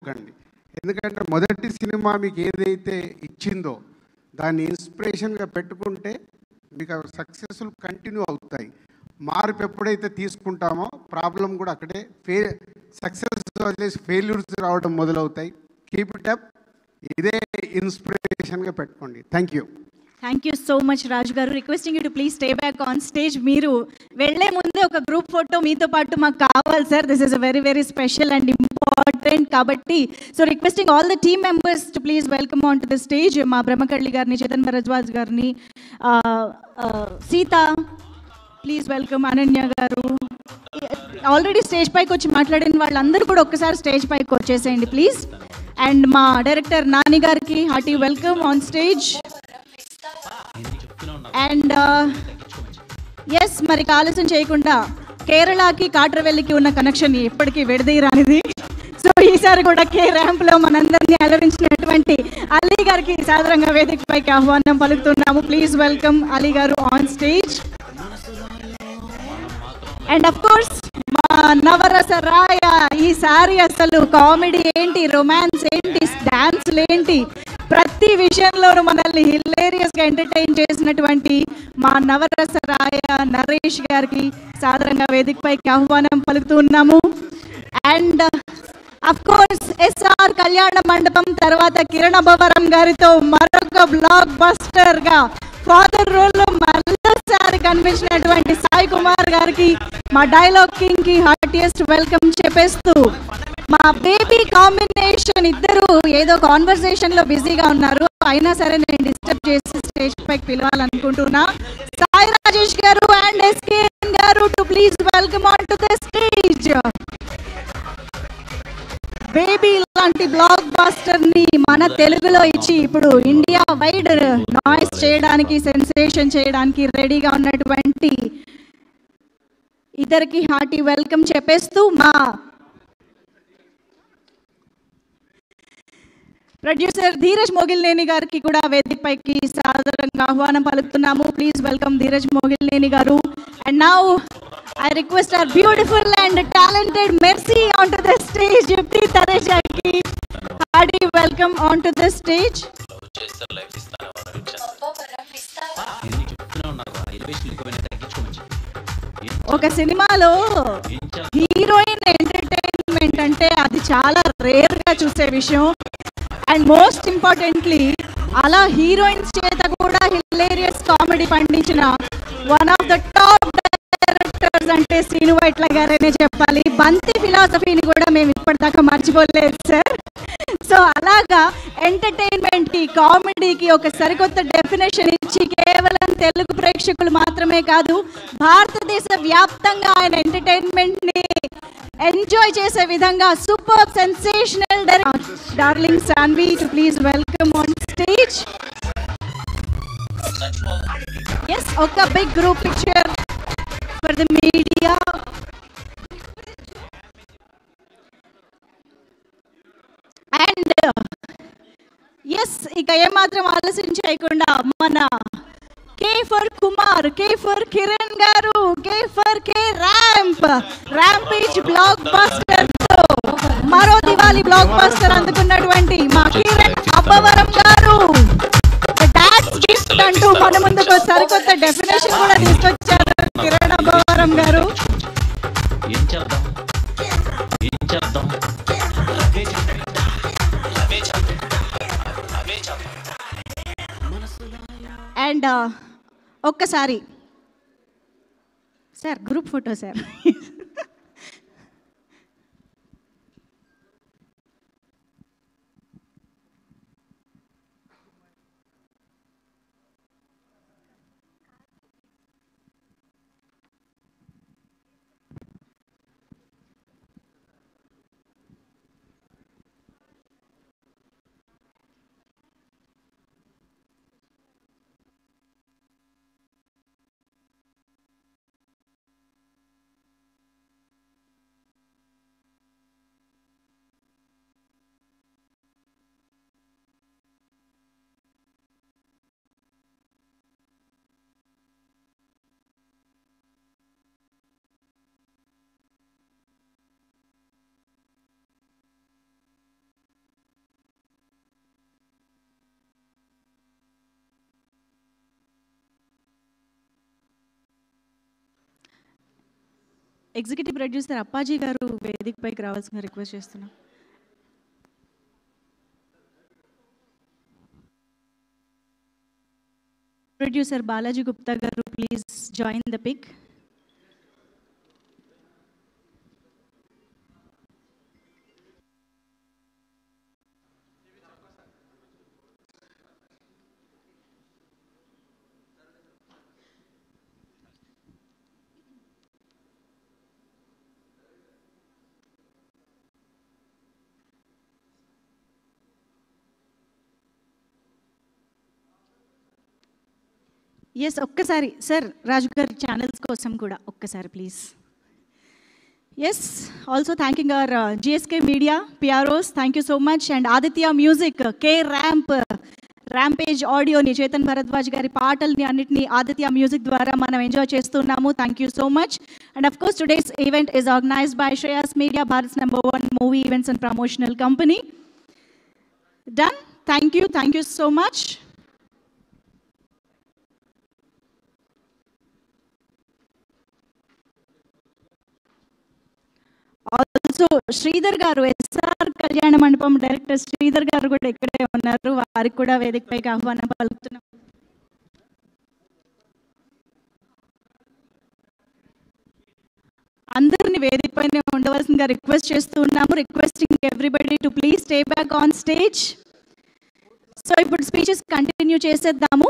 మర్చిపోకండి. ఎందుకంటే మొదటి సినిమా మీకు ఏదైతే ఇచ్చిందో దాన్ని ఇన్స్పిరేషన్గా పెట్టుకుంటే మీకు సక్సెస్ఫుల్ కంటిన్యూ అవుతాయి. మార్పు ఎప్పుడైతే తీసుకుంటామో ప్రాబ్లం కూడా అక్కడే సక్సెస్ వదిలేసి ఫెయిల్యూర్స్ రావడం మొదలవుతాయి. Keep it up. ఇదే ఇన్స్పిరేషన్గా పెట్టుకోండి. Thank you. Thank you so much Raju గారు. Requesting you to please stay back on stage. మీరు వెళ్లే ముందే ఒక గ్రూప్ ఫోటో మీతో పాటు మాకు కావాలి sir. This is a very very special and important కాబట్టి so requesting all the team members to please welcome on to the stage. మా బ్రహ్మకళ్ళి గారిని, చేతన్ భరద్వాజ్ గారిని, సీత ప్లీజ్ వెల్కమ్, అనన్య గారు. ఆల్రెడీ స్టేజ్ పైకి వచ్చి మాట్లాడిన వాళ్ళందరూ కూడా ఒక్కసారి స్టేజ్ పైకి వచ్చేసేయండి ప్లీజ్. అండ్ మా డైరెక్టర్ నాని గారికి hearty welcome on stage. And yes, మరి ఆలస్యం చేయకుండా కేరళకి కాట్రవెల్లికి ఉన్న కనెక్షన్ ఎప్పటికీ విడదీయరానిది. సో ఈసారి కూడా కే ర్యాంప్లో మనందరినీ అలరించినటువంటి అలీ గారికి సాదరంగా వేదికపైకి ఆహ్వానం పలుకుతున్నాము. ప్లీజ్ వెల్కమ్ అలీ గారు on stage. And of course మా నవరస రాయ, ఈసారి అసలు కామెడీ ఏంటి, రొమాన్స్ ఏంటి, డాన్స్లు ఏంటి, ప్రతి విషయంలోనూ మనల్ని హిలేరియస్గా ఎంటర్టైన్ చేసినటువంటి మా నవరస రాయ నరేష్ గారికి సాదరంగా వేదికపైకి ఆహ్వానం పలుకుతున్నాము. అండ్ అఫ్ కోర్స్ ఎస్ఆర్ కళ్యాణ మండపం తర్వాత కిరణ్ అభవరం గారితో మరొక బ్లాక్ బస్టర్ గా ఫాదర్ రోల్లో మరోసారి కనిపించినటువంటి సాయి కుమార్ గారికి, మా డైలాగ్ కింగ్ కి హార్టియెస్ట్ వెల్కమ్ చెప్పేస్తూ, మా బేబీ కాంబినేషన్ ఇద్దరు ఏదో కాన్వర్సేషన్ లో బిజీగా ఉన్నారు, అయినా సరే నేను డిస్టర్బ్ చేసి స్టేజ్ పైకి పిలవాలనుకుంటున్నా. సాయి రాజేష్ గారు అండ్ ఎస్కేఎన్ గారు to please welcome on to the stage. Baby లాంటి బ్లాక్ బాస్టర్ ని మన తెలుగులో ఇచ్చి ఇప్పుడు ఇండియా వైడ్ నాయిస్ చేయడానికి, సెన్సేషన్ చేయడానికి రెడీగా ఉన్నటువంటి ఇద్దరికి హార్టీ వెల్కమ్ చెప్పేస్తూ, మా ప్రొడ్యూసర్ ధీరజ్ మోగిల్నేని గారికి కూడా వేదికపైకి సాదరంగా ఆహ్వానం పలుకుతున్నాము. ప్లీజ్ వెల్కమ్ ధీరజ్ మోగిల్నేని గారు. And now I request our beautiful and talented Mercy onto the stage. Jyoti Tarejaki, hearty welcome onto the stage. ఒక సినిమాలో హీరోయిన్ ఎంటర్టైన్మెంట్ అంటే అది చాలా రేర్ గా చూసే విషయం. అండ్ మోస్ట్ ఇంపార్టెంట్లీ అలా హీరోయిన్స్ చేత కూడా హిలేరియస్ కామెడీ పండించిన one of the top directors అంటే శ్రీను వైట్ల గారనే చెప్పాలి. బంతి ఫిలాసఫీని కూడా మేము ఇప్పటిదాకా మర్చిపోలేదు సార్. సో అలాగా ఎంటర్టైన్మెంట్ కి, కామెడీకి ఒక సరికొత్త డెఫినేషన్ ఇచ్చి కేవలం తెలుగు ప్రేక్షకులు మాత్రమే కాదు, భారతదేశ వ్యాప్తంగా ఆయన ఎంటర్టైన్మెంట్ ని ఎంజాయ్ చేసే విధంగా super sensational darling Saanvi to please welcome on stage. Yes, ఒక big group picture for the media. And yes, ఇక ఏమాత్రం ఆలస్యం చేయకుండా మన K for Kumar, K for Kiran గారు, K for K rampage block buster తో మరో దివాళీ బ్లాక్ బస్టర్ అందుకున్నటువంటి మా కిరణ్ అబ్బవరం గారు డాడ్స్ గిఫ్ట్ అంటూ మన ముందుకు సరికొత్త డెఫినేషన్ కూడా తీసుకొచ్చారు కిరణ్ అబ్బవరం గారు. అండ్ ఒక్కసారి sir group photo sir. Executive producer Appaji గారు వేదికపైకి రావాల్సిన రిక్వెస్ట్ చేస్తున్నాం. ప్రొడ్యూసర్ బాలాజీ గుప్తా గారు please join the pic. Yes, ఒక్కసారి సార్ రాజు గారి ఛానల్స్ కోసం కూడా ఒక్కసారి please. Yes, also thanking our GSK media PROs, thank you so much. And Aditya music, K rampage ఆడియోని, చేతన్ భరద్వాజ్ గారి పాటల్ని అన్నిటినీ ఆదిత్య మ్యూజిక్ ద్వారా మనం ఎంజాయ్ చేస్తున్నాము. Thank you so much. And of course today's event is organised by Shreyas media, Bharats #1 movie events and promotional company. Done, thank you so much. Also Sridhar గారు, SR కళ్యాణ మండపం డైరెక్టర్ శ్రీధర్ గారు కూడా ఇక్కడే ఉన్నారు. వారికి కూడా వేదికపైకి ఆహ్వానం పలుకుతున్నాం. అందరినీ వేదికపైనే ఉండవలసిందిగా రిక్వెస్ట్ చేస్తున్నాము. Requesting everybody to please stay back on stage. So ఇప్పుడు స్పీచెస్ కంటిన్యూ చేసేద్దాము.